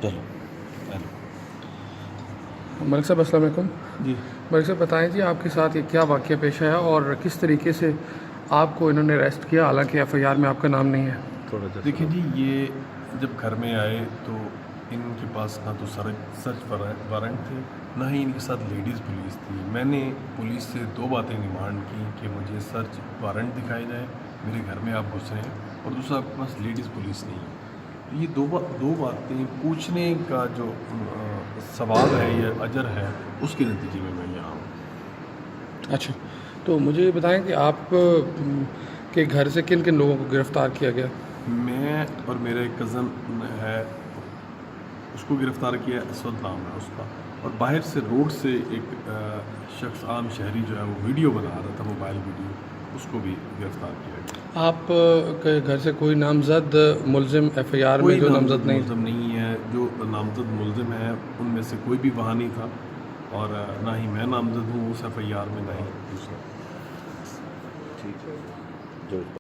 چلو ملک صاحب السلام علیکم. جی. ملک صاحب بتائیں جی آپ کے ساتھ یہ کیا واقعہ پیش آیا اور کس طریقے سے آپ کو انہوں نے اریسٹ کیا، حالانکہ ایف آئی آر میں آپ کا نام نہیں ہے؟ دیکھیں جی، یہ جب گھر میں آئے تو ان کے پاس نہ تو سرچ وارنٹ تھے، نہ ہی ان کے ساتھ لیڈیز پولیس تھی. میں نے پولیس سے 2 باتیں ڈیمانڈ کی کہ مجھے سرچ وارنٹ دکھایا جائے، میرے گھر میں آپ گھس رہے ہیں، اور دوسرا آپ کے پاس لیڈیز پولیس نہیں ہے. یہ دو باتیں پوچھنے کا جو ثواب ہے یا اجر ہے، اس کے نتیجے میں یہاں ہوں. اچھا، تو مجھے یہ بتائیں کہ آپ کے گھر سے کن کن لوگوں کو گرفتار کیا گیا؟ میں اور میرا ایک کزن ہے، اس کو گرفتار کیا، اسود نام ہے اس کا. اور باہر سے روڈ سے ایک شخص عام شہری جو ہے وہ ویڈیو بنا رہا تھا، موبائل ویڈیو، اس کو بھی گرفتار کیا گیا. آپ کے گھر سے کوئی نامزد ملزم ایف آئی آر میں جو نامزد نہیں؟ ملزم نہیں ہے. جو نامزد ملزم ہے ان میں سے کوئی بھی وہاں نہیں تھا، اور نہ ہی میں نامزد ہوں اس ایف آئی آر میں، نہ ہی دوسرا. ٹھیک ہے.